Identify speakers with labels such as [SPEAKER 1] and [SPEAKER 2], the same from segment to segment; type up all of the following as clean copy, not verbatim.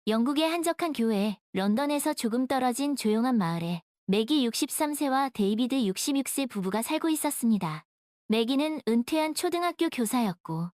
[SPEAKER 1] 영국의 한적한 교회, 런던에서 조금 떨어진 조용한 마을에 매기 63세와 데이비드 66세 부부가 살고 있었습니다. 매기는 은퇴한 초등학교 교사였고,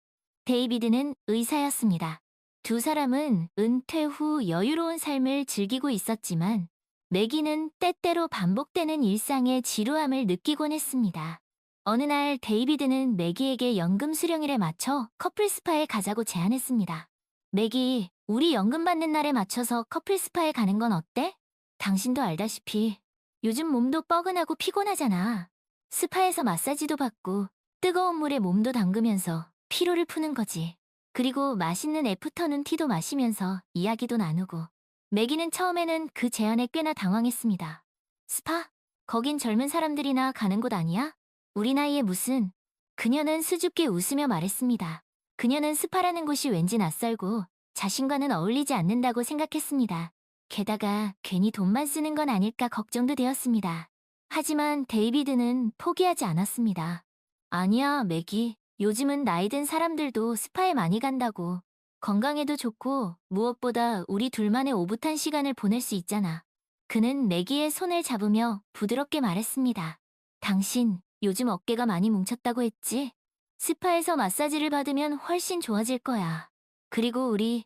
[SPEAKER 1] 데이비드는 의사였습니다. 두 사람은 은퇴 후 여유로운 삶을 즐기고 있었지만, 매기는 때때로 반복되는 일상의 지루함을 느끼곤 했습니다. 어느 날 데이비드는 매기에게 연금 수령일에 맞춰 커플 스파에 가자고 제안했습니다. 매기, 우리 연금 받는 날에 맞춰서 커플 스파에 가는 건 어때? 당신도 알다시피 요즘 몸도 뻐근하고 피곤하잖아. 스파에서 마사지도 받고 뜨거운 물에 몸도 담그면서 피로를 푸는 거지. 그리고 맛있는 애프터눈 티도 마시면서 이야기도 나누고. 매기는 처음에는 그 제안에 꽤나 당황했습니다. 스파? 거긴 젊은 사람들이나 가는 곳 아니야? 우리 나이에 무슨. 그녀는 수줍게 웃으며 말했습니다. 그녀는 스파라는 곳이 왠지 낯설고 자신과는 어울리지 않는다고 생각했습니다. 게다가 괜히 돈만 쓰는 건 아닐까 걱정도 되었습니다. 하지만 데이비드는 포기하지 않았습니다. 아니야, 매기. 요즘은 나이 든 사람들도 스파에 많이 간다고. 건강에도 좋고 무엇보다 우리 둘만의 오붓한 시간을 보낼 수 있잖아. 그는 매기의 손을 잡으며 부드럽게 말했습니다. 당신, 요즘 어깨가 많이 뭉쳤다고 했지? 스파에서 마사지를 받으면 훨씬 좋아질 거야. 그리고 우리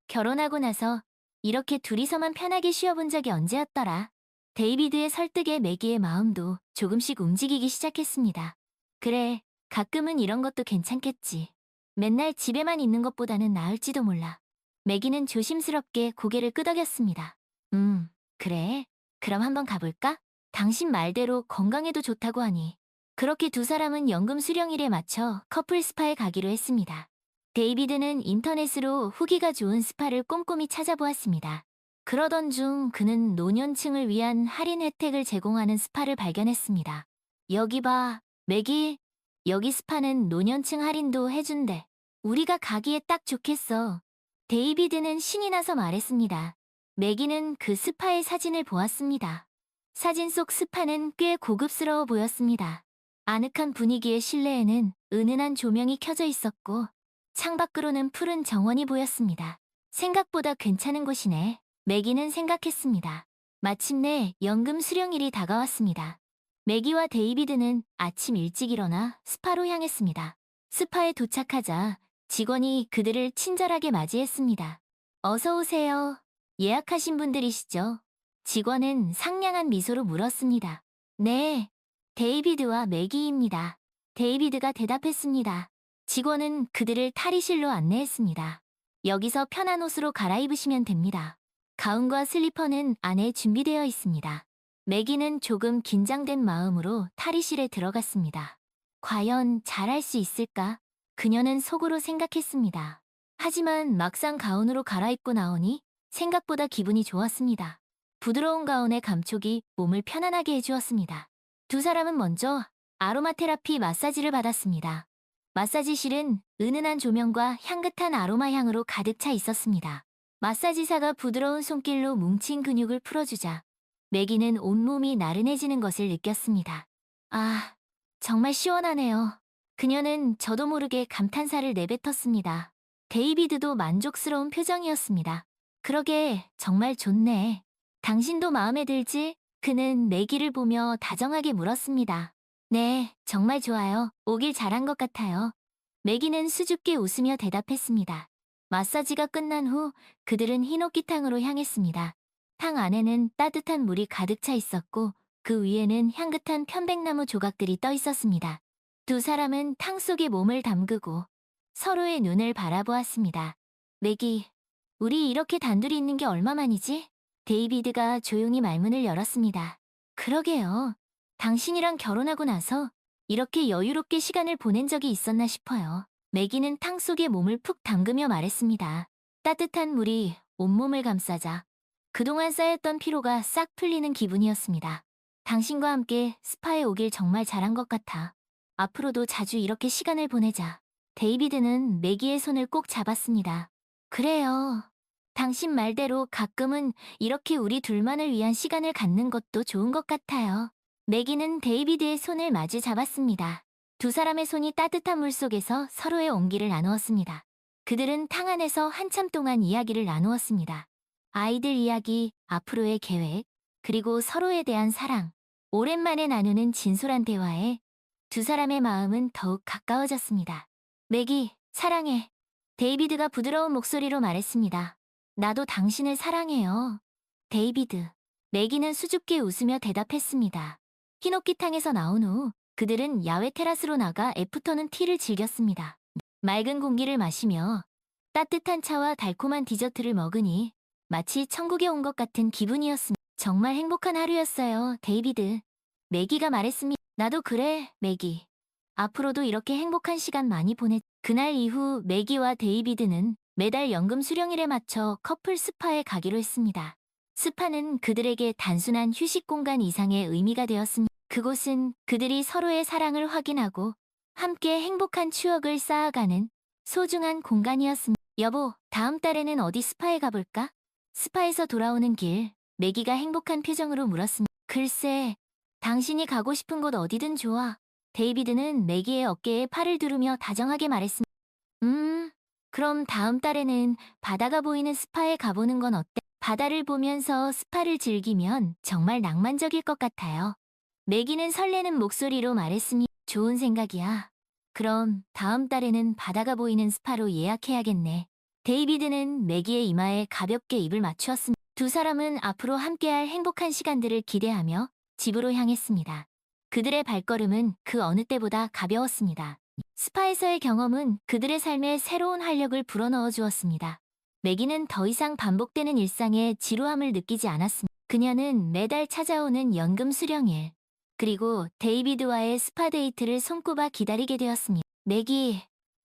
[SPEAKER 1] 결혼하고 나서 이렇게 둘이서만 편하게 쉬어본 적이 언제였더라? 데이비드의 설득에 매기의 마음도 조금씩 움직이기 시작했습니다. 그래, 가끔은 이런 것도 괜찮겠지. 맨날 집에만 있는 것보다는 나을지도 몰라. 매기는 조심스럽게 고개를 끄덕였습니다. 그래. 그럼 한번 가볼까? 당신 말대로 건강에도 좋다고 하니. 그렇게 두 사람은 연금 수령일에 맞춰 커플 스파에 가기로 했습니다. 데이비드는 인터넷으로 후기가 좋은 스파를 꼼꼼히 찾아보았습니다. 그러던 중 그는 노년층을 위한 할인 혜택을 제공하는 스파를 발견했습니다. 여기 봐, 매기. 여기 스파는 노년층 할인도 해준대. 우리가 가기에 딱 좋겠어. 데이비드는 신이 나서 말했습니다. 매기는 그 스파의 사진을 보았습니다. 사진 속 스파는 꽤 고급스러워 보였습니다. 아늑한 분위기의 실내에는 은은한 조명이 켜져 있었고 창밖으로는 푸른 정원이 보였습니다. 생각보다 괜찮은 곳이네. 매기는 생각했습니다. 마침내 연금 수령일이 다가왔습니다. 매기와 데이비드는 아침 일찍 일어나 스파로 향했습니다. 스파에 도착하자 직원이 그들을 친절하게 맞이했습니다. 어서 오세요. 예약하신 분들이시죠? 직원은 상냥한 미소로 물었습니다. 네, 데이비드와 매기입니다. 데이비드가 대답했습니다. 직원은 그들을 탈의실로 안내했습니다. 여기서 편한 옷으로 갈아입으시면 됩니다. 가운과 슬리퍼는 안에 준비되어 있습니다. 매기는 조금 긴장된 마음으로 탈의실에 들어갔습니다. 과연 잘할 수 있을까? 그녀는 속으로 생각했습니다. 하지만 막상 가운으로 갈아입고 나오니 생각보다 기분이 좋았습니다. 부드러운 가운의 감촉이 몸을 편안하게 해주었습니다. 두 사람은 먼저 아로마 테라피 마사지를 받았습니다. 마사지실은 은은한 조명과 향긋한 아로마 향으로 가득 차 있었습니다. 마사지사가 부드러운 손길로 뭉친 근육을 풀어주자 매기는 온몸이 나른해지는 것을 느꼈습니다. 아, 정말 시원하네요. 그녀는 저도 모르게 감탄사를 내뱉었습니다. 데이비드도 만족스러운 표정이었습니다. 그러게, 정말 좋네. 당신도 마음에 들지? 그는 매기를 보며 다정하게 물었습니다. 네, 정말 좋아요. 오길 잘한 것 같아요. 매기는 수줍게 웃으며 대답했습니다. 마사지가 끝난 후 그들은 히노키탕으로 향했습니다. 탕 안에는 따뜻한 물이 가득 차 있었고 그 위에는 향긋한 편백나무 조각들이 떠 있었습니다. 두 사람은 탕 속에 몸을 담그고 서로의 눈을 바라보았습니다. 매기, 우리 이렇게 단둘이 있는 게 얼마만이지? 데이비드가 조용히 말문을 열었습니다. 그러게요. 당신이랑 결혼하고 나서 이렇게 여유롭게 시간을 보낸 적이 있었나 싶어요. 매기는 탕 속에 몸을 푹 담그며 말했습니다. 따뜻한 물이 온몸을 감싸자 그동안 쌓였던 피로가 싹 풀리는 기분이었습니다. 당신과 함께 스파에 오길 정말 잘한 것 같아. 앞으로도 자주 이렇게 시간을 보내자. 데이비드는 매기의 손을 꼭 잡았습니다. 그래요. 당신 말대로 가끔은 이렇게 우리 둘만을 위한 시간을 갖는 것도 좋은 것 같아요. 매기는 데이비드의 손을 마주 잡았습니다. 두 사람의 손이 따뜻한 물 속에서 서로의 온기를 나누었습니다. 그들은 탕 안에서 한참 동안 이야기를 나누었습니다. 아이들 이야기, 앞으로의 계획, 그리고 서로에 대한 사랑. 오랜만에 나누는 진솔한 대화에 두 사람의 마음은 더욱 가까워졌습니다. 맥이, 사랑해. 데이비드가 부드러운 목소리로 말했습니다. 나도 당신을 사랑해요. 데이비드. 맥이는 수줍게 웃으며 대답했습니다. 히노키탕에서 나온 후 그들은 야외 테라스로 나가 애프터눈 티를 즐겼습니다. 맑은 공기를 마시며 따뜻한 차와 달콤한 디저트를 먹으니 마치 천국에 온 것 같은 기분이었습니다. 정말 행복한 하루였어요, 데이비드. 매기가 말했습니다. 나도 그래, 매기. 앞으로도 이렇게 행복한 시간 많이 보내. 그날 이후 매기와 데이비드는 매달 연금 수령일에 맞춰 커플 스파에 가기로 했습니다. 스파는 그들에게 단순한 휴식 공간 이상의 의미가 되었습니다. 그곳은 그들이 서로의 사랑을 확인하고 함께 행복한 추억을 쌓아가는 소중한 공간이었습니다. 여보, 다음 달에는 어디 스파에 가볼까? 스파에서 돌아오는 길, 매기가 행복한 표정으로 물었습니다. 글쎄, 당신이 가고 싶은 곳 어디든 좋아. 데이비드는 매기의 어깨에 팔을 두르며 다정하게 말했습니다. 그럼 다음 달에는 바다가 보이는 스파에 가보는 건 어때? 바다를 보면서 스파를 즐기면 정말 낭만적일 것 같아요. 매기는 설레는 목소리로 말했으니 좋은 생각이야. 그럼 다음 달에는 바다가 보이는 스파로 예약해야겠네. 데이비드는 매기의 이마에 가볍게 입을 맞추었습니다. 두 사람은 앞으로 함께할 행복한 시간들을 기대하며 집으로 향했습니다. 그들의 발걸음은 그 어느 때보다 가벼웠습니다. 스파에서의 경험은 그들의 삶에 새로운 활력을 불어넣어 주었습니다. 매기는 더 이상 반복되는 일상에 지루함을 느끼지 않았습니다. 그녀는 매달 찾아오는 연금 수령일, 그리고 데이비드와의 스파 데이트를 손꼽아 기다리게 되었습니다. 매기,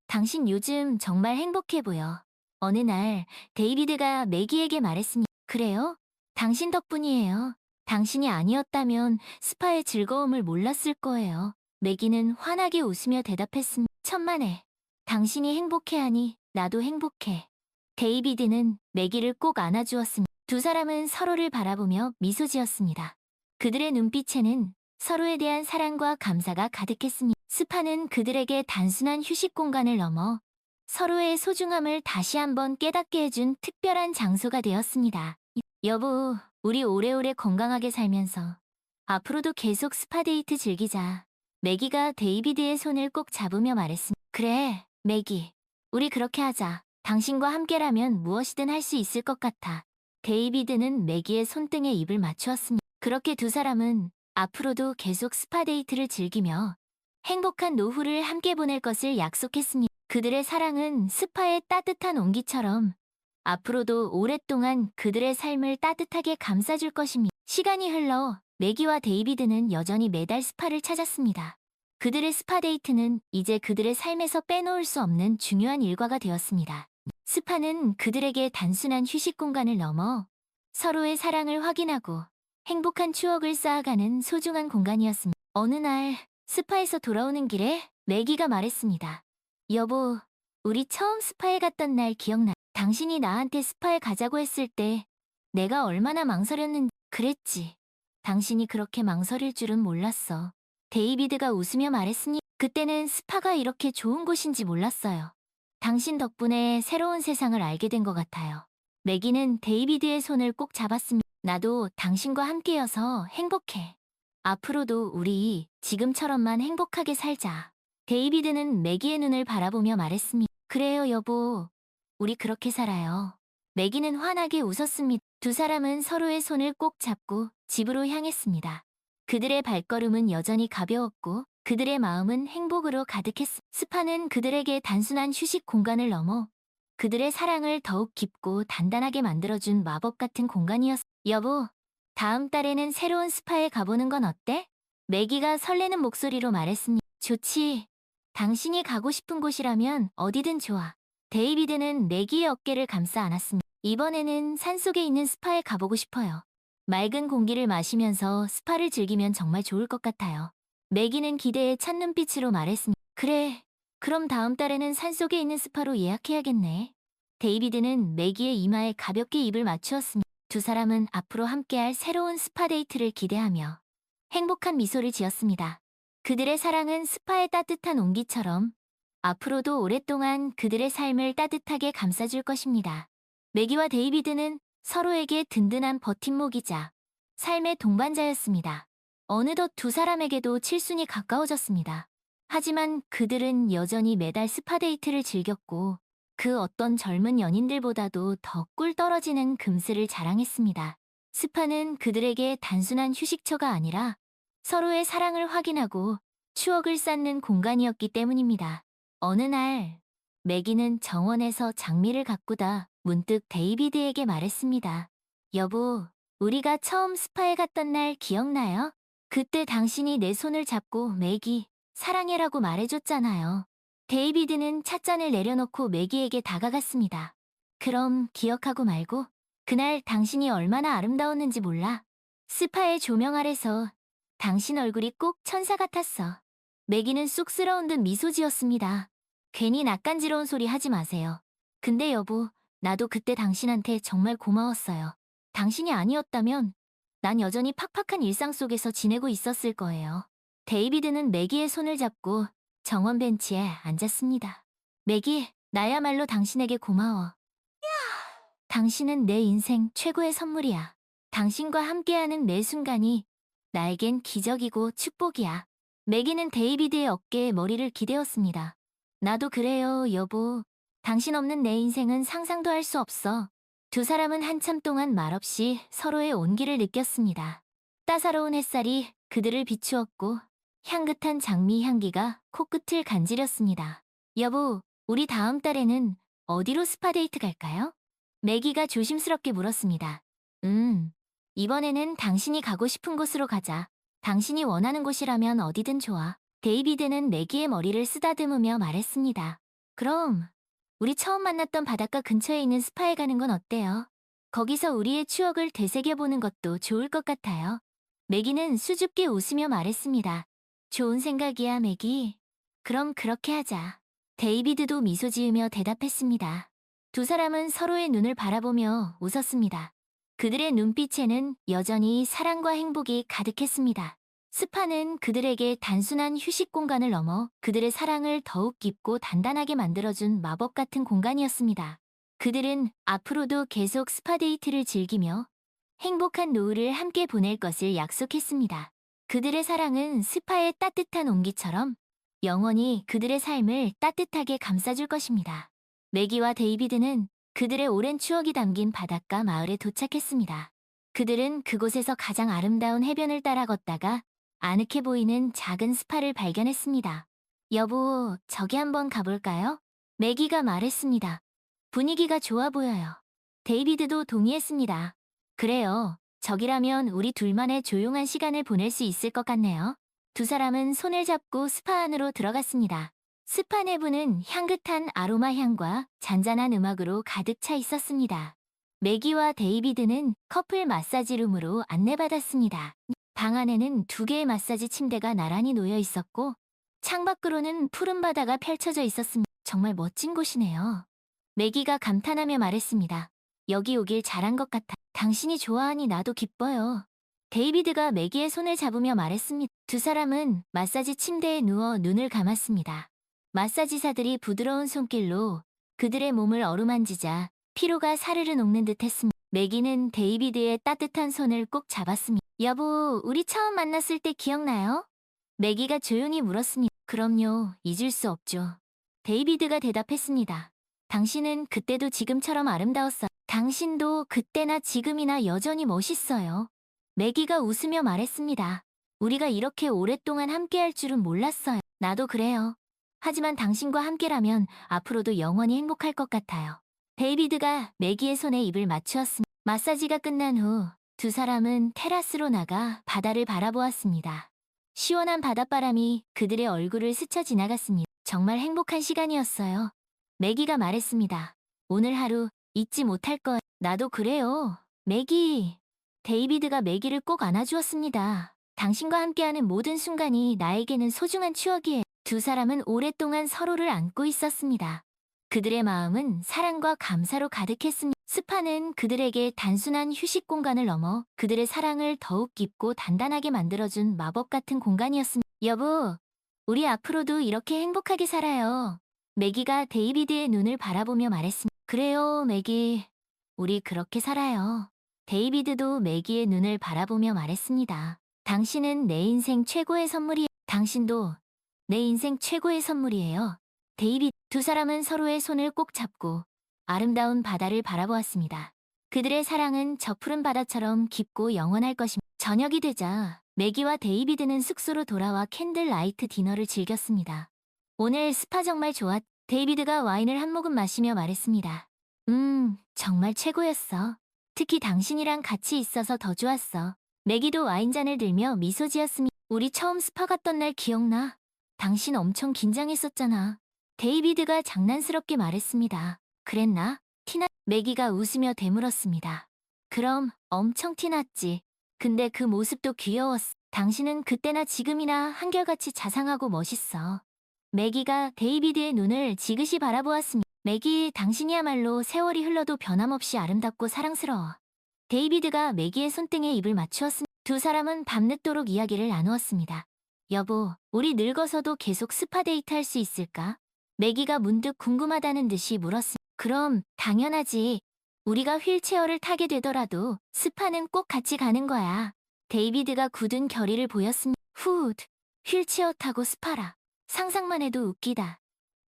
[SPEAKER 1] 당신 요즘 정말 행복해 보여. 어느 날 데이비드가 매기에게 말했습니다. 그래요? 당신 덕분이에요. 당신이 아니었다면 스파의 즐거움을 몰랐을 거예요. 매기는 환하게 웃으며 대답했습니다. 천만에. 당신이 행복해하니 나도 행복해. 데이비드는 매기를 꼭 안아주었습니다. 두 사람은 서로를 바라보며 미소 지었습니다. 그들의 눈빛에는 서로에 대한 사랑과 감사가 가득했습니다. 스파는 그들에게 단순한 휴식 공간을 넘어 서로의 소중함을 다시 한번 깨닫게 해준 특별한 장소가 되었습니다. 여보, 우리 오래오래 건강하게 살면서 앞으로도 계속 스파 데이트 즐기자. 매기가 데이비드의 손을 꼭 잡으며 말했습니다. 그래, 매기. 우리 그렇게 하자. 당신과 함께라면 무엇이든 할 수 있을 것 같아. 데이비드는 매기의 손등에 입을 맞추었습니다. 그렇게 두 사람은 앞으로도 계속 스파 데이트를 즐기며 행복한 노후를 함께 보낼 것을 약속했습니다. 그들의 사랑은 스파의 따뜻한 온기처럼 앞으로도 오랫동안 그들의 삶을 따뜻하게 감싸줄 것입니다. 시간이 흘러 매기와 데이비드는 여전히 매달 스파를 찾았습니다. 그들의 스파 데이트는 이제 그들의 삶에서 빼놓을 수 없는 중요한 일과가 되었습니다. 스파는 그들에게 단순한 휴식 공간을 넘어 서로의 사랑을 확인하고 행복한 추억을 쌓아가는 소중한 공간이었습니다. 어느 날 스파에서 돌아오는 길에 매기가 말했습니다. 여보, 우리 처음 스파에 갔던 날 기억나? 당신이 나한테 스파에 가자고 했을 때 내가 얼마나 망설였는지 그랬지. 당신이 그렇게 망설일 줄은 몰랐어. 데이비드가 웃으며 말했으니 그때는 스파가 이렇게 좋은 곳인지 몰랐어요. 당신 덕분에 새로운 세상을 알게 된 것 같아요. 매기는 데이비드의 손을 꼭 잡았습니다. 나도 당신과 함께여서 행복해. 앞으로도 우리 지금처럼만 행복하게 살자. 데이비드는 매기의 눈을 바라보며 말했습니다. 그래요, 여보. 우리 그렇게 살아요. 매기는 환하게 웃었습니다. 두 사람은 서로의 손을 꼭 잡고 집으로 향했습니다. 그들의 발걸음은 여전히 가벼웠고 그들의 마음은 행복으로 가득했습니다. 스파는 그들에게 단순한 휴식 공간을 넘어 그들의 사랑을 더욱 깊고 단단하게 만들어준 마법 같은 공간이었습니다. 여보, 다음 달에는 새로운 스파에 가보는 건 어때? 매기가 설레는 목소리로 말했습니다. 좋지. 당신이 가고 싶은 곳이라면 어디든 좋아. 데이비드는 매기의 어깨를 감싸 안았습니다. 이번에는 산속에 있는 스파에 가보고 싶어요. 맑은 공기를 마시면서 스파를 즐기면 정말 좋을 것 같아요. 매기는 기대에 찬 눈빛으로 말했습니다. 그래, 그럼 다음 달에는 산속에 있는 스파로 예약해야겠네. 데이비드는 매기의 이마에 가볍게 입을 맞추었습니다. 두 사람은 앞으로 함께할 새로운 스파 데이트를 기대하며 행복한 미소를 지었습니다. 그들의 사랑은 스파의 따뜻한 온기처럼 앞으로도 오랫동안 그들의 삶을 따뜻하게 감싸줄 것입니다. 매기와 데이비드는 서로에게 든든한 버팀목이자 삶의 동반자였습니다. 어느덧 두 사람에게도 칠순이 가까워졌습니다. 하지만 그들은 여전히 매달 스파데이트를 즐겼고 그 어떤 젊은 연인들보다도 더 꿀 떨어지는 금슬을 자랑했습니다. 스파는 그들에게 단순한 휴식처가 아니라 서로의 사랑을 확인하고 추억을 쌓는 공간이었기 때문입니다. 어느 날, 매기는 정원에서 장미를 가꾸다 문득 데이비드에게 말했습니다. 여보, 우리가 처음 스파에 갔던 날 기억나요? 그때 당신이 내 손을 잡고 매기, 사랑해라고 말해줬잖아요. 데이비드는 찻잔을 내려놓고 매기에게 다가갔습니다. 그럼 기억하고 말고 그날 당신이 얼마나 아름다웠는지 몰라. 스파의 조명 아래서 당신 얼굴이 꼭 천사 같았어. 매기는 쑥스러운 듯 미소 지었습니다. 괜히 낯간지러운 소리 하지 마세요. 근데 여보, 나도 그때 당신한테 정말 고마웠어요. 당신이 아니었다면 난 여전히 팍팍한 일상 속에서 지내고 있었을 거예요. 데이비드는 매기의 손을 잡고 정원 벤치에 앉았습니다. 매기, 나야말로 당신에게 고마워. 당신은 내 인생 최고의 선물이야. 당신과 함께하는 매 순간이 나에겐 기적이고 축복이야. 매기는 데이비드의 어깨에 머리를 기대었습니다. 나도 그래요, 여보. 당신 없는 내 인생은 상상도 할 수 없어. 두 사람은 한참 동안 말없이 서로의 온기를 느꼈습니다. 따사로운 햇살이 그들을 비추었고 향긋한 장미 향기가 코끝을 간지렸습니다. 여보, 우리 다음 달에는 어디로 스파데이트 갈까요? 매기가 조심스럽게 물었습니다. 이번에는 당신이 가고 싶은 곳으로 가자. 당신이 원하는 곳이라면 어디든 좋아. 데이비드는 매기의 머리를 쓰다듬으며 말했습니다. 그럼 우리 처음 만났던 바닷가 근처에 있는 스파에 가는 건 어때요? 거기서 우리의 추억을 되새겨보는 것도 좋을 것 같아요. 매기는 수줍게 웃으며 말했습니다. 좋은 생각이야, 매기. 그럼 그렇게 하자. 데이비드도 미소 지으며 대답했습니다. 두 사람은 서로의 눈을 바라보며 웃었습니다. 그들의 눈빛에는 여전히 사랑과 행복이 가득했습니다. 스파는 그들에게 단순한 휴식 공간을 넘어 그들의 사랑을 더욱 깊고 단단하게 만들어준 마법 같은 공간이었습니다. 그들은 앞으로도 계속 스파데이트를 즐기며 행복한 노을을 함께 보낼 것을 약속했습니다. 그들의 사랑은 스파의 따뜻한 온기처럼 영원히 그들의 삶을 따뜻하게 감싸줄 것입니다. 매기와 데이비드는 그들의 오랜 추억이 담긴 바닷가 마을에 도착했습니다. 그들은 그곳에서 가장 아름다운 해변을 따라 걷다가 아늑해 보이는 작은 스파를 발견했습니다. 여보, 저기 한번 가볼까요? 매기가 말했습니다. 분위기가 좋아 보여요. 데이비드도 동의했습니다. 그래요. 저기라면 우리 둘만의 조용한 시간을 보낼 수 있을 것 같네요. 두 사람은 손을 잡고 스파 안으로 들어갔습니다. 스파 내부는 향긋한 아로마 향과 잔잔한 음악으로 가득 차 있었습니다. 매기와 데이비드는 커플 마사지룸으로 안내받았습니다. 방 안에는 두 개의 마사지 침대가 나란히 놓여 있었고 창밖으로는 푸른 바다가 펼쳐져 있었습니다. 정말 멋진 곳이네요. 매기가 감탄하며 말했습니다. 여기 오길 잘한 것 같아. 당신이 좋아하니 나도 기뻐요. 데이비드가 매기의 손을 잡으며 말했습니다. 두 사람은 마사지 침대에 누워 눈을 감았습니다. 마사지사들이 부드러운 손길로 그들의 몸을 어루만지자 피로가 사르르 녹는 듯 했습니다. 매기는 데이비드의 따뜻한 손을 꼭 잡았습니다. 여보, 우리 처음 만났을 때 기억나요? 매기가 조용히 물었습니다. 그럼요, 잊을 수 없죠. 데이비드가 대답했습니다. 당신은 그때도 지금처럼 아름다웠어요. 당신도 그때나 지금이나 여전히 멋있어요. 매기가 웃으며 말했습니다. 우리가 이렇게 오랫동안 함께할 줄은 몰랐어요. 나도 그래요. 하지만 당신과 함께라면 앞으로도 영원히 행복할 것 같아요. 데이비드가 매기의 손에 입을 맞추었습니다. 마사지가 끝난 후 두 사람은 테라스로 나가 바다를 바라보았습니다. 시원한 바닷바람이 그들의 얼굴을 스쳐 지나갔습니다. 정말 행복한 시간이었어요. 매기가 말했습니다. 오늘 하루 잊지 못할 거예요. 나도 그래요. 매기. 데이비드가 매기를 꼭 안아주었습니다. 당신과 함께하는 모든 순간이 나에게는 소중한 추억이에요. 두 사람은 오랫동안 서로를 안고 있었습니다. 그들의 마음은 사랑과 감사로 가득했습니다. 스파는 그들에게 단순한 휴식 공간을 넘어 그들의 사랑을 더욱 깊고 단단하게 만들어준 마법 같은 공간이었습니다. 여보, 우리 앞으로도 이렇게 행복하게 살아요. 매기가 데이비드의 눈을 바라보며 말했습니다. 그래요, 매기. 우리 그렇게 살아요. 데이비드도 매기의 눈을 바라보며 말했습니다. 당신은 내 인생 최고의 선물이, 당신도 내 인생 최고의 선물이에요. 데이비드, 두 사람은 서로의 손을 꼭 잡고 아름다운 바다를 바라보았습니다. 그들의 사랑은 저 푸른 바다처럼 깊고 영원할 것입니다. 저녁이 되자 매기와 데이비드는 숙소로 돌아와 캔들라이트 디너를 즐겼습니다. 오늘 스파 정말 좋았. 데이비드가 와인을 한 모금 마시며 말했습니다. 정말 최고였어. 특히 당신이랑 같이 있어서 더 좋았어. 매기도 와인잔을 들며 미소 지었습니다. 우리 처음 스파 갔던 날 기억나? 당신 엄청 긴장했었잖아. 데이비드가 장난스럽게 말했습니다. 그랬나? 티나? 매기가 웃으며 되물었습니다. 그럼 엄청 티났지. 근데 그 모습도 귀여웠어. 당신은 그때나 지금이나 한결같이 자상하고 멋있어. 매기가 데이비드의 눈을 지그시 바라보았습니다. 매기, 당신이야말로 세월이 흘러도 변함없이 아름답고 사랑스러워. 데이비드가 매기의 손등에 입을 맞추었습니다. 두 사람은 밤늦도록 이야기를 나누었습니다. 여보, 우리 늙어서도 계속 스파 데이트 할 수 있을까? 매기가 문득 궁금하다는 듯이 물었습니다. 그럼 당연하지. 우리가 휠체어를 타게 되더라도 스파는 꼭 같이 가는 거야. 데이비드가 굳은 결의를 보였습니다. 휠체어 타고 스파라. 상상만 해도 웃기다.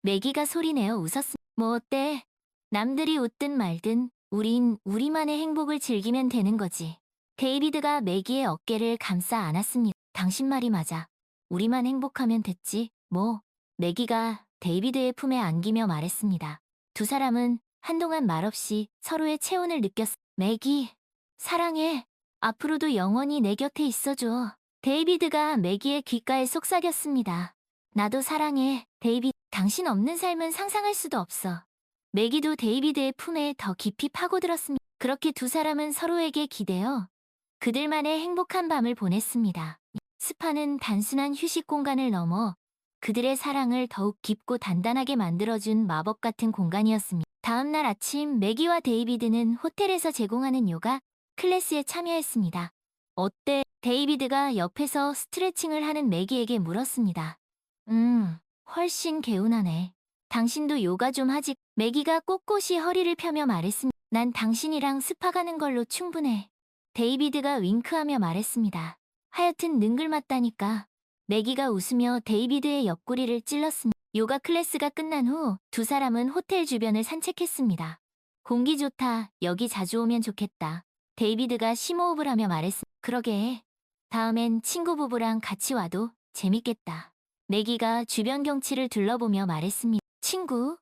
[SPEAKER 1] 매기가 소리내어 웃었습니다. 뭐 어때? 남들이 웃든 말든 우린 우리만의 행복을 즐기면 되는 거지. 데이비드가 매기의 어깨를 감싸 안았습니다. 당신 말이 맞아. 우리만 행복하면 됐지, 뭐. 매기가 데이비드의 품에 안기며 말했습니다. 두 사람은 한동안 말없이 서로의 체온을 느꼈습니다. 매기, 사랑해. 앞으로도 영원히 내 곁에 있어줘. 데이비드가 매기의 귓가에 속삭였습니다. 나도 사랑해, 데이비드. 당신 없는 삶은 상상할 수도 없어. 매기도 데이비드의 품에 더 깊이 파고들었습니다. 그렇게 두 사람은 서로에게 기대어 그들만의 행복한 밤을 보냈습니다. 스파는 단순한 휴식 공간을 넘어 그들의 사랑을 더욱 깊고 단단하게 만들어준 마법 같은 공간이었습니다. 다음 날 아침 매기와 데이비드는 호텔에서 제공하는 요가 클래스에 참여했습니다. 어때? 데이비드가 옆에서 스트레칭을 하는 매기에게 물었습니다. 훨씬 개운하네. 당신도 요가 좀 하지. 매기가 꼿꼿이 허리를 펴며 말했습니다. 난 당신이랑 스파 가는 걸로 충분해. 데이비드가 윙크하며 말했습니다. 하여튼 능글맞다니까. 매기가 웃으며 데이비드의 옆구리를 찔렀습니다. 요가 클래스가 끝난 후 두 사람은 호텔 주변을 산책했습니다. 공기 좋다. 여기 자주 오면 좋겠다. 데이비드가 심호흡을 하며 말했습니다. 그러게. 다음엔 친구 부부랑 같이 와도 재밌겠다. 매기가 주변 경치를 둘러보며 말했습니다. 친구?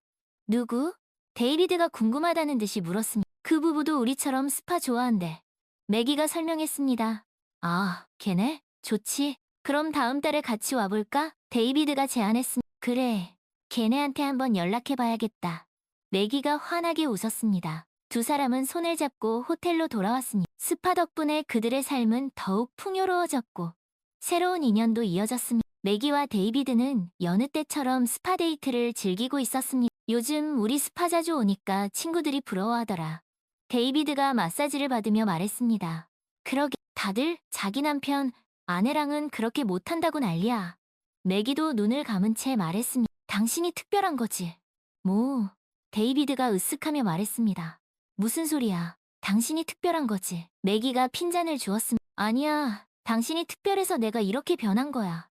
[SPEAKER 1] 누구? 데이비드가 궁금하다는 듯이 물었습니다. 그 부부도 우리처럼 스파 좋아한대. 매기가 설명했습니다. 아, 걔네? 좋지. 그럼 다음 달에 같이 와볼까? 데이비드가 제안했습니다. 그래, 걔네한테 한번 연락해봐야겠다. 매기가 환하게 웃었습니다. 두 사람은 손을 잡고 호텔로 돌아왔습니다. 스파 덕분에 그들의 삶은 더욱 풍요로워졌고 새로운 인연도 이어졌습니다. 매기와 데이비드는 여느 때처럼 스파 데이트를 즐기고 있었습니다. 요즘 우리 스파 자주 오니까 친구들이 부러워하더라. 데이비드가 마사지를 받으며 말했습니다. 그러게, 다들 자기 남편, 아내랑은 그렇게 못한다고 난리야. 매기도 눈을 감은 채 말했습니다. 당신이 특별한 거지. 뭐, 데이비드가 으쓱하며 말했습니다. 무슨 소리야. 당신이 특별한 거지. 매기가 핀잔을 주었습니다. 아니야, 당신이 특별해서 내가 이렇게 변한 거야.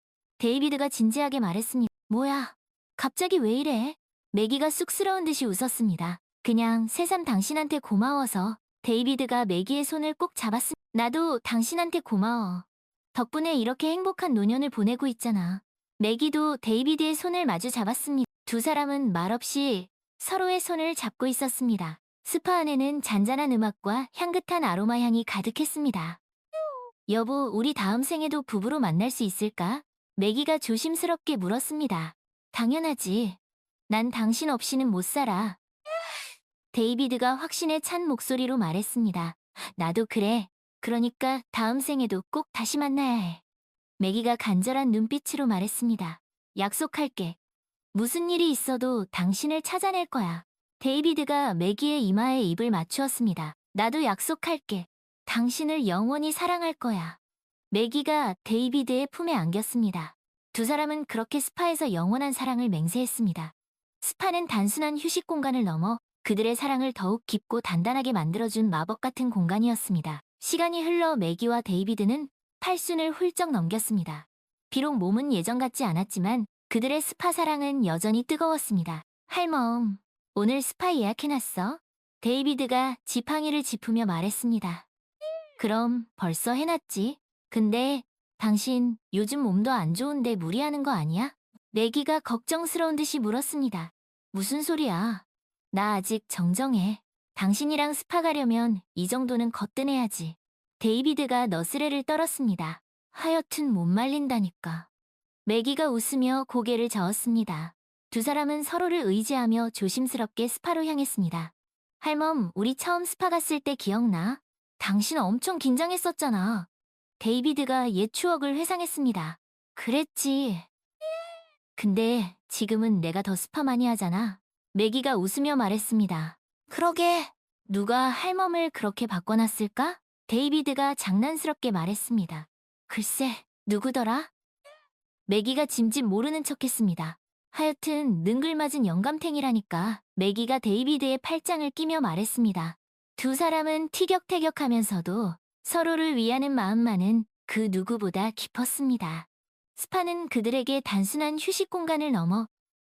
[SPEAKER 1] 데이비드가 진지하게 말했습니다. 뭐야, 갑자기 왜 이래? 매기가 쑥스러운 듯이 웃었습니다. 그냥 새삼 당신한테 고마워서. 데이비드가 매기의 손을 꼭 잡았습니다. 나도 당신한테 고마워. 덕분에 이렇게 행복한 노년을 보내고 있잖아. 매기도 데이비드의 손을 마주 잡았습니다. 두 사람은 말없이 서로의 손을 잡고 있었습니다. 스파 안에는 잔잔한 음악과 향긋한 아로마 향이 가득했습니다. 여보, 우리 다음 생에도 부부로 만날 수 있을까? 매기가 조심스럽게 물었습니다. 당연하지. 난 당신 없이는 못 살아. 데이비드가 확신에 찬 목소리로 말했습니다. 나도 그래. 그러니까 다음 생에도 꼭 다시 만나야 해. 매기가 간절한 눈빛으로 말했습니다. 약속할게. 무슨 일이 있어도 당신을 찾아낼 거야. 데이비드가 매기의 이마에 입을 맞추었습니다. 나도 약속할게. 당신을 영원히 사랑할 거야. 매기가 데이비드의 품에 안겼습니다. 두 사람은 그렇게 스파에서 영원한 사랑을 맹세했습니다. 스파는 단순한 휴식 공간을 넘어 그들의 사랑을 더욱 깊고 단단하게 만들어준 마법 같은 공간이었습니다. 시간이 흘러 매기와 데이비드는 8순을 훌쩍 넘겼습니다. 비록 몸은 예전 같지 않았지만 그들의 스파 사랑은 여전히 뜨거웠습니다. 할멈, 오늘 스파 예약해놨어? 데이비드가 지팡이를 짚으며 말했습니다. 그럼 벌써 해놨지? 근데 당신 요즘 몸도 안 좋은데 무리하는 거 아니야? 매기가 걱정스러운 듯이 물었습니다. 무슨 소리야? 나 아직 정정해. 당신이랑 스파 가려면 이 정도는 거뜬해야지. 데이비드가 너스레를 떨었습니다. 하여튼 못 말린다니까. 매기가 웃으며 고개를 저었습니다. 두 사람은 서로를 의지하며 조심스럽게 스파로 향했습니다. 할멈, 우리 처음 스파 갔을 때 기억나? 당신 엄청 긴장했었잖아. 데이비드가 옛 추억을 회상했습니다. 그랬지. 근데 지금은 내가 더 스파 많이 하잖아. 매기가 웃으며 말했습니다. 그러게. 누가 할멈을 그렇게 바꿔놨을까? 데이비드가 장난스럽게 말했습니다. 글쎄, 누구더라? 매기가 짐짓 모르는 척했습니다. 하여튼 능글맞은 영감탱이라니까. 매기가 데이비드의 팔짱을 끼며 말했습니다. 두 사람은 티격태격하면서도 서로를 위하는 마음만은 그 누구보다 깊었습니다. 스파는 그들에게 단순한 휴식 공간을 넘어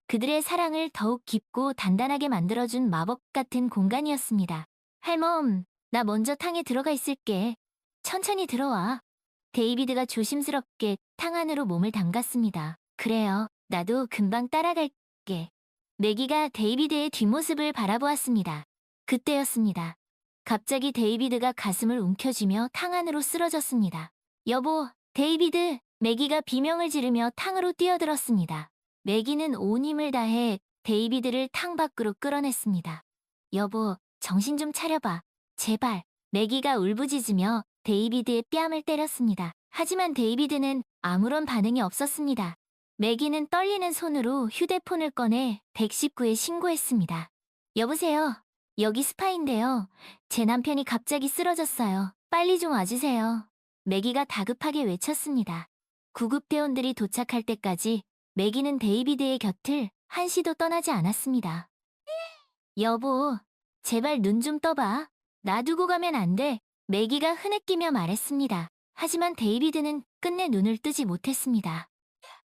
[SPEAKER 1] 그들의 사랑을 더욱 깊고 단단하게 만들어준 마법 같은 공간이었습니다. 할멈, 나 먼저 탕에 들어가 있을게. 천천히 들어와. 데이비드가 조심스럽게 탕 안으로 몸을 담갔습니다. 그래요, 나도 금방 따라갈게. 매기가 데이비드의 뒷모습을 바라보았습니다. 그때였습니다. 갑자기 데이비드가 가슴을 움켜쥐며 탕 안으로 쓰러졌습니다. 여보, 데이비드! 매기가 비명을 지르며 탕으로 뛰어들었습니다. 매기는 온 힘을 다해 데이비드를 탕 밖으로 끌어냈습니다. 여보, 정신 좀 차려봐. 제발. 매기가 울부짖으며 데이비드의 뺨을 때렸습니다. 하지만 데이비드는 아무런 반응이 없었습니다. 매기는 떨리는 손으로 휴대폰을 꺼내 119에 신고했습니다. 여보세요. 여기 스파인데요. 제 남편이 갑자기 쓰러졌어요. 빨리 좀 와주세요. 매기가 다급하게 외쳤습니다. 구급대원들이 도착할 때까지 매기는 데이비드의 곁을 한시도 떠나지 않았습니다. 여보, 제발 눈 좀 떠봐. 놔두고 가면 안 돼. 매기가 흐느끼며 말했습니다. 하지만 데이비드는 끝내 눈을 뜨지 못했습니다.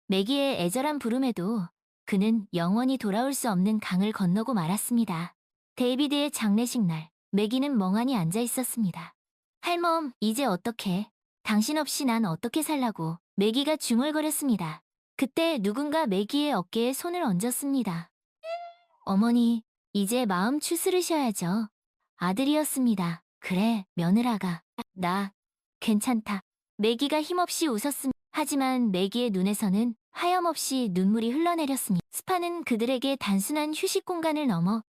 [SPEAKER 1] 매기의 애절한 부름에도 그는 영원히 돌아올 수 없는 강을 건너고 말았습니다. 데이비드의 장례식 날, 매기는 멍하니 앉아 있었습니다. 할멈, 이제 어떡해? 당신 없이 난 어떻게 살라고? 매기가 중얼거렸습니다. 그때 누군가 매기의 어깨에 손을 얹었습니다. 어머니, 이제 마음 추스르셔야죠. 아들이었습니다. 그래, 며느라가. 나, 괜찮다. 매기가 힘없이 웃었습니다. 하지만 매기의 눈에서는 하염없이 눈물이 흘러내렸습니다. 스파는 그들에게 단순한 휴식 공간을 넘어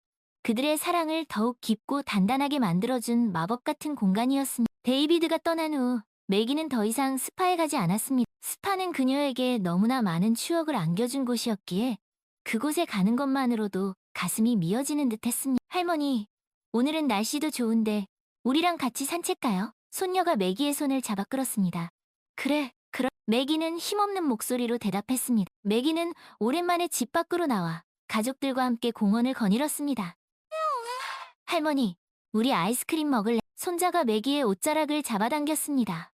[SPEAKER 1] 그들의 사랑을 더욱 깊고 단단하게 만들어준 마법 같은 공간이었습니다. 데이비드가 떠난 후 매기는 더 이상 스파에 가지 않았습니다. 스파는 그녀에게 너무나 많은 추억을 안겨준 곳이었기에 그곳에 가는 것만으로도 가슴이 미어지는 듯 했습니다. 할머니, 오늘은 날씨도 좋은데 우리랑 같이 산책 가요? 손녀가 매기의 손을 잡아 끌었습니다. 그래, 그럼. 매기는 힘없는 목소리로 대답했습니다. 매기는 오랜만에 집 밖으로 나와 가족들과 함께 공원을 거닐었습니다. 할머니, 우리 아이스크림 먹을래? 손자가 매기의 옷자락을 잡아당겼습니다.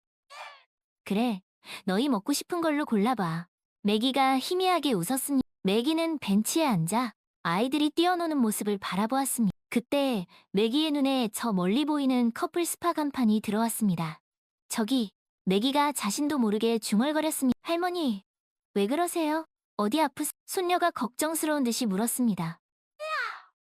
[SPEAKER 1] 그래, 너희 먹고 싶은 걸로 골라봐. 매기가 희미하게 웃었습니다. 매기는 벤치에 앉아 아이들이 뛰어노는 모습을 바라보았습니다. 그때 매기의 눈에 저 멀리 보이는 커플 스파 간판이 들어왔습니다. 저기, 매기가 자신도 모르게 중얼거렸습니다. 할머니, 왜 그러세요? 어디 아프세요? 손녀가 걱정스러운 듯이 물었습니다.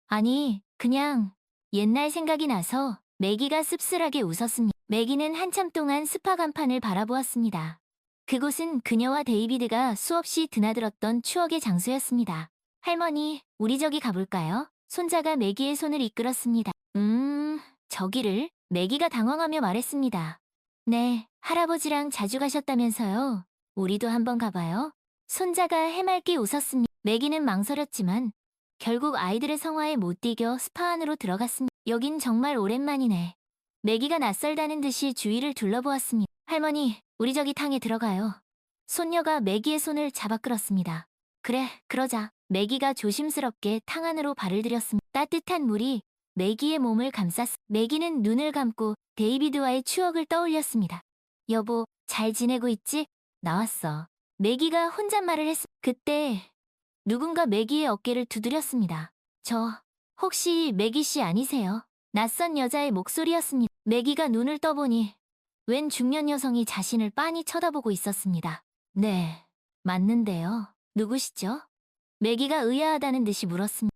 [SPEAKER 1] 아니, 그냥 옛날 생각이 나서. 매기가 씁쓸하게 웃었습니다. 매기는 한참 동안 스파 간판을 바라보았습니다. 그곳은 그녀와 데이비드가 수없이 드나들었던 추억의 장소였습니다. 할머니, 우리 저기 가볼까요? 손자가 매기의 손을 이끌었습니다. 저기를? 매기가 당황하며 말했습니다. 네, 할아버지랑 자주 가셨다면서요. 우리도 한번 가봐요. 손자가 해맑게 웃었습니다. 매기는 망설였지만 결국 아이들의 성화에 못 이겨 스파 안으로 들어갔습니다. 여긴 정말 오랜만이네. 매기가 낯설다는 듯이 주위를 둘러보았습니다. 할머니, 우리 저기 탕에 들어가요. 손녀가 매기의 손을 잡아 끌었습니다. 그래, 그러자. 매기가 조심스럽게 탕 안으로 발을 들였습니다. 따뜻한 물이 매기의 몸을 매기는 눈을 감고 데이비드와의 추억을 떠올렸습니다. 여보, 잘 지내고 있지? 나왔어. 매기가 혼잣말을 그때 누군가 매기의 어깨를 두드렸습니다. 혹시 매기 씨 아니세요? 낯선 여자의 목소리였습니다. 매기가 눈을 떠보니 웬 중년 여성이 자신을 빤히 쳐다보고 있었습니다. 네, 맞는데요. 누구시죠? 매기가 의아하다는 듯이 물었습니다.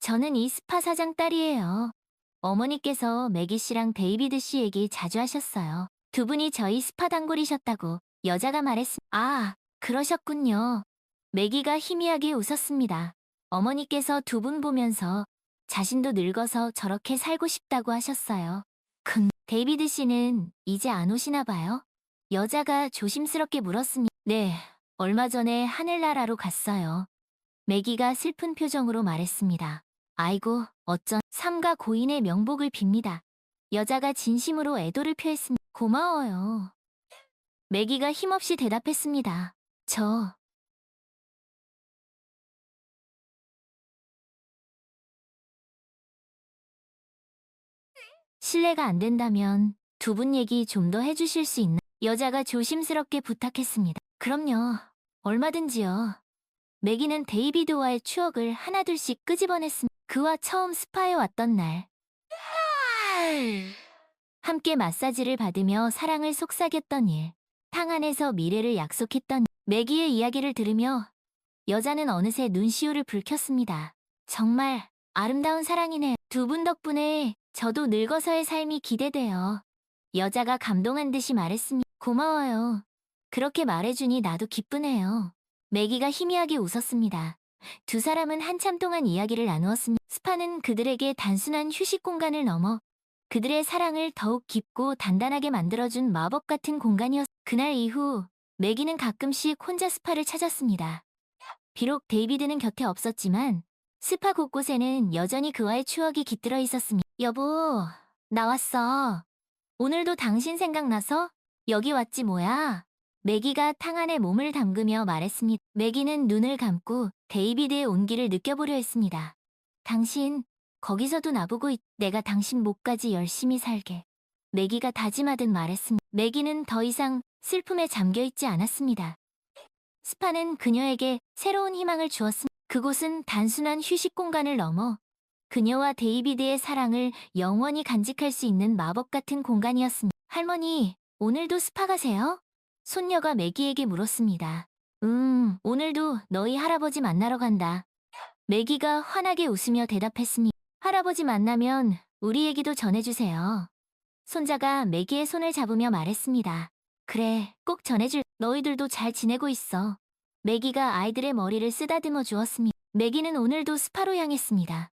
[SPEAKER 1] 저는 이 스파 사장 딸이에요. 어머니께서 매기 씨랑 데이비드 씨 얘기 자주 하셨어요. 두 분이 저희 스파 단골이셨다고 여자가 말했습니다. 그러셨군요. 매기가 희미하게 웃었습니다. 어머니께서 두 분 보면서 자신도 늙어서 저렇게 살고 싶다고 하셨어요. 데이비드 씨는 이제 안 오시나 봐요? 여자가 조심스럽게 물었습니다. 네, 얼마 전에 하늘나라로 갔어요. 매기가 슬픈 표정으로 말했습니다. 아이고, 어쩐 삼가 고인의 명복을 빕니다. 여자가 진심으로 애도를 표했습니다. 고마워요. 매기가 힘없이 대답했습니다. 실례가 안 된다면 두 분 얘기 좀 더 해주실 수 있나? 여자가 조심스럽게 부탁했습니다. 그럼요. 얼마든지요. 매기는 데이비드와의 추억을 하나둘씩 끄집어냈습니다. 그와 처음 스파에 왔던 날. 함께 마사지를 받으며 사랑을 속삭였던 일. 탕 안에서 미래를 약속했던 매기의 이야기를 들으며 여자는 어느새 눈시울을 붉혔습니다. 정말 아름다운 사랑이네요. 두 분 덕분에 저도 늙어서의 삶이 기대돼요. 여자가 감동한 듯이 말했습니다. 고마워요. 그렇게 말해주니 나도 기쁘네요. 매기가 희미하게 웃었습니다. 두 사람은 한참 동안 이야기를 나누었습니다. 스파는 그들에게 단순한 휴식 공간을 넘어 그들의 사랑을 더욱 깊고 단단하게 만들어준 마법 같은 공간이었습니다. 그날 이후 매기는 가끔씩 혼자 스파를 찾았습니다. 비록 데이비드는 곁에 없었지만 스파 곳곳에는 여전히 그와의 추억이 깃들어 있었습니다. 여보, 나왔어. 오늘도 당신 생각나서 여기 왔지 뭐야. 매기가 탕 안에 몸을 담그며 말했습니다. 매기는 눈을 감고 데이비드의 온기를 느껴보려 했습니다. 당신, 거기서도 나보고 내가 당신 목까지 열심히 살게. 매기가 다짐하듯 말했습니다. 매기는 더 이상 슬픔에 잠겨있지 않았습니다. 스파는 그녀에게 새로운 희망을 주었습니다. 그곳은 단순한 휴식 공간을 넘어 그녀와 데이비드의 사랑을 영원히 간직할 수 있는 마법 같은 공간이었습니다. 할머니, 오늘도 스파 가세요? 손녀가 매기에게 물었습니다. 오늘도 너희 할아버지 만나러 간다. 매기가 환하게 웃으며 대답했습니다. 할아버지 만나면 우리 얘기도 전해주세요. 손자가 매기의 손을 잡으며 말했습니다. 그래, 꼭 전해줄. 너희들도 잘 지내고 있어. 매기가 아이들의 머리를 쓰다듬어 주었습니다. 매기는 오늘도 스파로 향했습니다.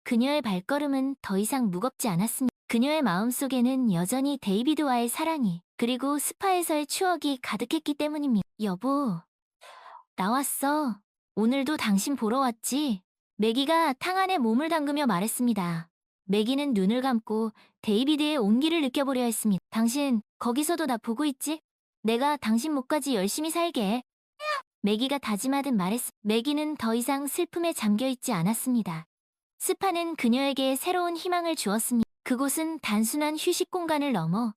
[SPEAKER 1] 그녀의 발걸음은 더 이상 무겁지 않았습니다. 그녀의 마음속에는 여전히 데이비드와의 사랑이 그리고 스파에서의 추억이 가득했기 때문입니다. 여보, 나왔어. 오늘도 당신 보러 왔지? 매기가 탕 안에 몸을 담그며 말했습니다. 매기는 눈을 감고 데이비드의 온기를 느껴보려 했습니다. 당신, 거기서도 나 보고 있지? 내가 당신 목까지 열심히 살게. 매기가 다짐하듯 매기는 더 이상 슬픔에 잠겨있지 않았습니다. 스파는 그녀에게 새로운 희망을 주었습니다. 그곳은 단순한 휴식 공간을 넘어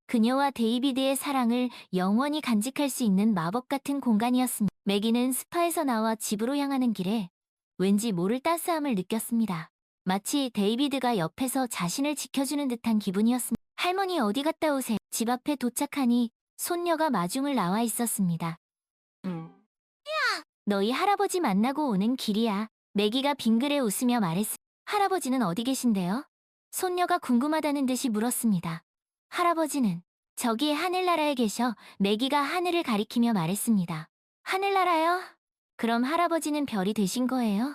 [SPEAKER 1] 그녀와 데이비드의 사랑을 영원히 간직할 수 있는 마법 같은 공간이었습니다. 매기는 스파에서 나와 집으로 향하는 길에 왠지 모를 따스함을 느꼈습니다. 마치 데이비드가 옆에서 자신을 지켜주는 듯한 기분이었습니다. 할머니 어디 갔다 오세요? 집 앞에 도착하니 손녀가 마중을 나와 있었습니다. 너희 할아버지 만나고 오는 길이야. 매기가 빙그레 웃으며 할아버지는 어디 계신데요? 손녀가 궁금하다는 듯이 물었습니다. 할아버지는 저기 하늘나라에 계셔. 매기가 하늘을 가리키며 말했습니다. 하늘나라요? 그럼 할아버지는 별이 되신 거예요?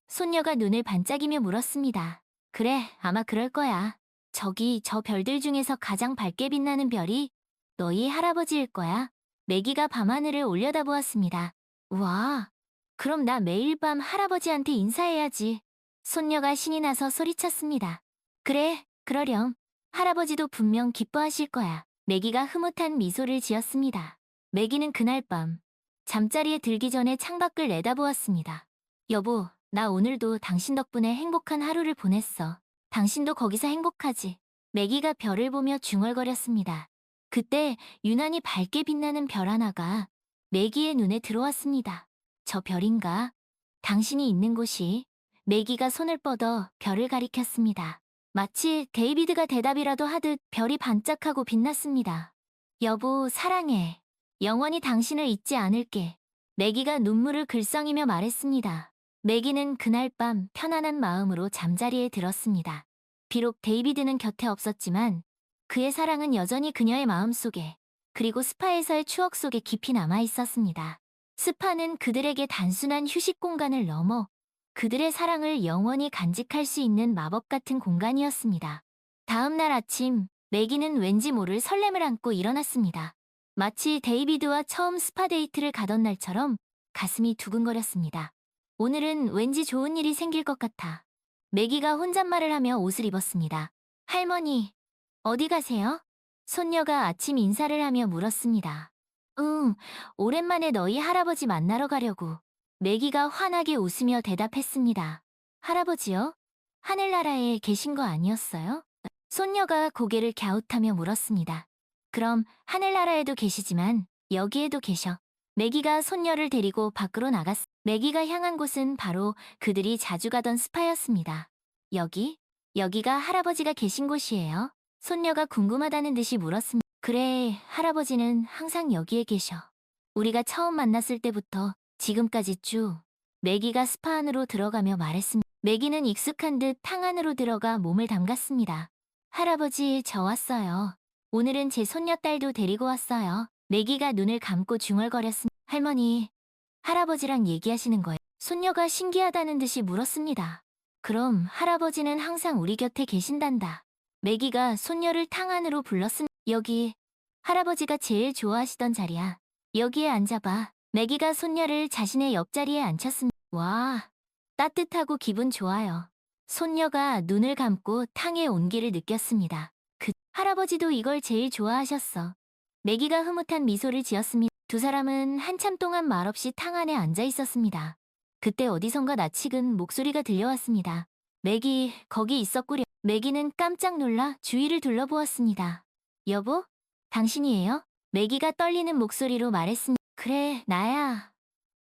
[SPEAKER 1] 손녀가 눈을 반짝이며 물었습니다. 그래, 아마 그럴 거야. 저기 저 별들 중에서 가장 밝게 빛나는 별이 너희 할아버지일 거야. 매기가 밤하늘을 올려다보았습니다. 우와, 그럼 나 매일 밤 할아버지한테 인사해야지. 손녀가 신이 나서 소리쳤습니다. 그래, 그러렴. 할아버지도 분명 기뻐하실 거야. 매기가 흐뭇한 미소를 지었습니다. 매기는 그날 밤 잠자리에 들기 전에 창밖을 내다보았습니다. 여보, 나 오늘도 당신 덕분에 행복한 하루를 보냈어. 당신도 거기서 행복하지? 매기가 별을 보며 중얼거렸습니다. 그때 유난히 밝게 빛나는 별 하나가 매기의 눈에 들어왔습니다. 저 별인가? 당신이 있는 곳이. 매기가 손을 뻗어 별을 가리켰습니다. 마치 데이비드가 대답이라도 하듯 별이 반짝하고 빛났습니다. 여보, 사랑해. 영원히 당신을 잊지 않을게. 매기가 눈물을 글썽이며 말했습니다. 매기는 그날 밤 편안한 마음으로 잠자리에 들었습니다. 비록 데이비드는 곁에 없었지만 그의 사랑은 여전히 그녀의 마음속에, 그리고 스파에서의 추억 속에 깊이 남아 있었습니다. 스파는 그들에게 단순한 휴식 공간을 넘어 그들의 사랑을 영원히 간직할 수 있는 마법 같은 공간이었습니다. 다음 날 아침, 매기는 왠지 모를 설렘을 안고 일어났습니다. 마치 데이비드와 처음 스파 데이트를 가던 날처럼 가슴이 두근거렸습니다. 오늘은 왠지 좋은 일이 생길 것 같아. 매기가 혼잣말을 하며 옷을 입었습니다. 할머니, 어디 가세요? 손녀가 아침 인사를 하며 물었습니다. 응, 오랜만에 너희 할아버지 만나러 가려고. 매기가 환하게 웃으며 대답했습니다. 할아버지요? 하늘나라에 계신 거 아니었어요? 손녀가 고개를 갸웃하며 물었습니다. 그럼 하늘나라에도 계시지만 여기에도 계셔. 매기가 손녀를 데리고 밖으로 나갔어. 매기가 향한 곳은 바로 그들이 자주 가던 스파였습니다. 여기가 할아버지가 계신 곳이에요. 손녀가 궁금하다는 듯이 물었습니다. 그래, 할아버지는 항상 여기에 계셔. 우리가 처음 만났을 때부터 지금까지 쭉. 매기가 스파 안으로 들어가며 말했습니다. 매기는 익숙한 듯 탕 안으로 들어가 몸을 담갔습니다. 할아버지, 저 왔어요. 오늘은 제 손녀딸도 데리고 왔어요. 매기가 눈을 감고 중얼거렸습니다. 할머니, 할아버지랑 얘기하시는 거예요? 손녀가 신기하다는 듯이 물었습니다. 그럼 할아버지는 항상 우리 곁에 계신단다. 매기가 손녀를 탕 안으로 불렀습니다. 여기, 할아버지가 제일 좋아하시던 자리야. 여기에 앉아봐. 매기가 손녀를 자신의 옆자리에 앉혔습니다. 와, 따뜻하고 기분 좋아요. 손녀가 눈을 감고 탕의 온기를 느꼈습니다. 할아버지도 이걸 제일 좋아하셨어. 매기가 흐뭇한 미소를 지었습니다. 두 사람은 한참 동안 말없이 탕 안에 앉아 있었습니다. 그때 어디선가 낯익은 목소리가 들려왔습니다. 매기, 거기 있었구려. 매기는 깜짝 놀라 주위를 둘러보았습니다. 여보? 당신이에요? 매기가 떨리는 목소리로 말했습니다. 그래, 나야.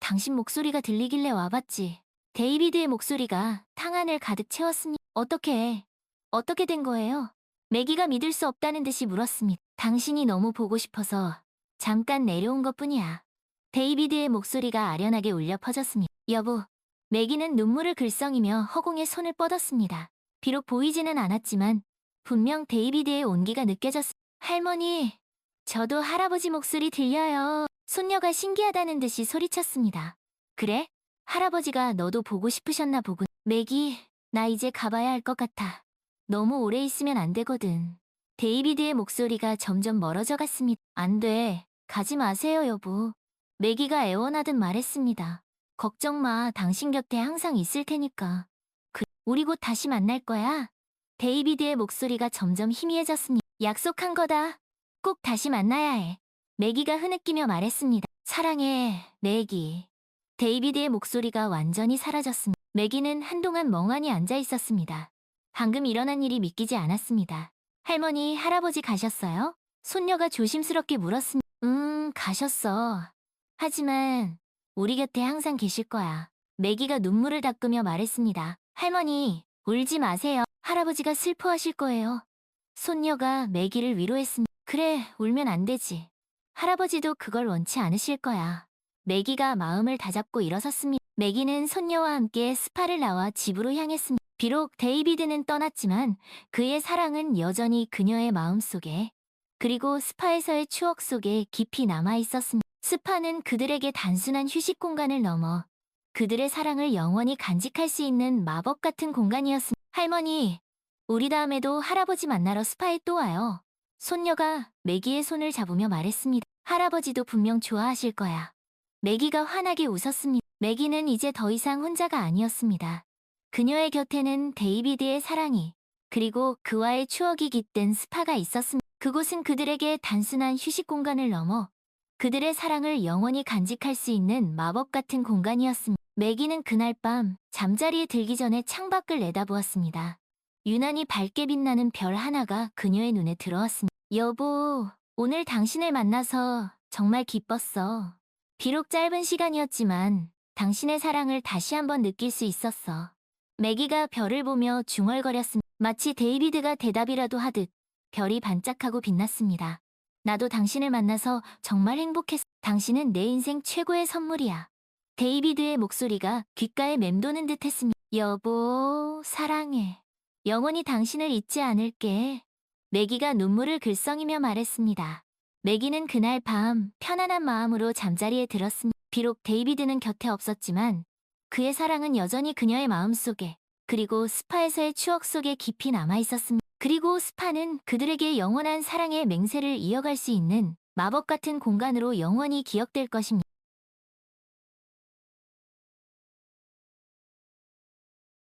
[SPEAKER 1] 당신 목소리가 들리길래 와봤지. 데이비드의 목소리가 탕 안을 가득 채웠습니다. 어떻게 된 거예요? 매기가 믿을 수 없다는 듯이 물었습니다. 당신이 너무 보고 싶어서 잠깐 내려온 것뿐이야. 데이비드의 목소리가 아련하게 울려 퍼졌습니다. 여보, 매기는 눈물을 글썽이며 허공에 손을 뻗었습니다. 비록 보이지는 않았지만 분명 데이비드의 온기가 느껴졌습니다. 할머니, 저도 할아버지 목소리 들려요. 손녀가 신기하다는 듯이 소리쳤습니다. 그래? 할아버지가 너도 보고 싶으셨나 보군. 매기, 나 이제 가봐야 할 것 같아. 너무 오래 있으면 안 되거든. 데이비드의 목소리가 점점 멀어져 갔습니다. 안 돼. 가지 마세요, 여보. 매기가 애원하듯 말했습니다. 걱정 마. 당신 곁에 항상 있을 테니까. 우리 곧 다시 만날 거야. 데이비드의 목소리가 점점 희미해졌습니다. 약속한 거다. 꼭 다시 만나야 해. 매기가 흐느끼며 말했습니다. 사랑해, 매기. 데이비드의 목소리가 완전히 사라졌습니다. 매기는 한동안 멍하니 앉아 있었습니다. 방금 일어난 일이 믿기지 않았습니다. 할머니, 할아버지 가셨어요? 손녀가 조심스럽게 물었습니다. 가셨어. 하지만 우리 곁에 항상 계실 거야. 매기가 눈물을 닦으며 말했습니다. 할머니, 울지 마세요. 할아버지가 슬퍼하실 거예요. 손녀가 매기를 위로했습니다. 그래, 울면 안 되지. 할아버지도 그걸 원치 않으실 거야. 매기가 마음을 다잡고 일어섰습니다. 매기는 손녀와 함께 스파를 나와 집으로 향했습니다. 비록 데이비드는 떠났지만 그의 사랑은 여전히 그녀의 마음속에, 그리고 스파에서의 추억 속에 깊이 남아 있었습니다. 스파는 그들에게 단순한 휴식 공간을 넘어 그들의 사랑을 영원히 간직할 수 있는 마법 같은 공간이었습니다. 할머니, 우리 다음에도 할아버지 만나러 스파에 또 와요. 손녀가 매기의 손을 잡으며 말했습니다. 할아버지도 분명 좋아하실 거야. 매기가 환하게 웃었습니다. 매기는 이제 더 이상 혼자가 아니었습니다. 그녀의 곁에는 데이비드의 사랑이, 그리고 그와의 추억이 깃든 스파가 있었습니다. 그곳은 그들에게 단순한 휴식 공간을 넘어 그들의 사랑을 영원히 간직할 수 있는 마법 같은 공간이었습니다. 매기는 그날 밤 잠자리에 들기 전에 창밖을 내다보았습니다. 유난히 밝게 빛나는 별 하나가 그녀의 눈에 들어왔습니다. 여보, 오늘 당신을 만나서 정말 기뻤어. 비록 짧은 시간이었지만 당신의 사랑을 다시 한번 느낄 수 있었어. 매기가 별을 보며 중얼거렸습니다. 마치 데이비드가 대답이라도 하듯 별이 반짝하고 빛났습니다. 나도 당신을 만나서 정말 행복했어. 당신은 내 인생 최고의 선물이야. 데이비드의 목소리가 귓가에 맴도는 듯 했습니다. 여보, 사랑해. 영원히 당신을 잊지 않을게. 매기가 눈물을 글썽이며 말했습니다. 매기는 그날 밤 편안한 마음으로 잠자리에 들었습니다. 비록 데이비드는 곁에 없었지만 그의 사랑은 여전히 그녀의 마음속에, 그리고 스파에서의 추억 속에 깊이 남아 있었습니다. 그리고 스파는 그들에게 영원한 사랑의 맹세를 이어갈 수 있는 마법 같은 공간으로 영원히 기억될 것입니다.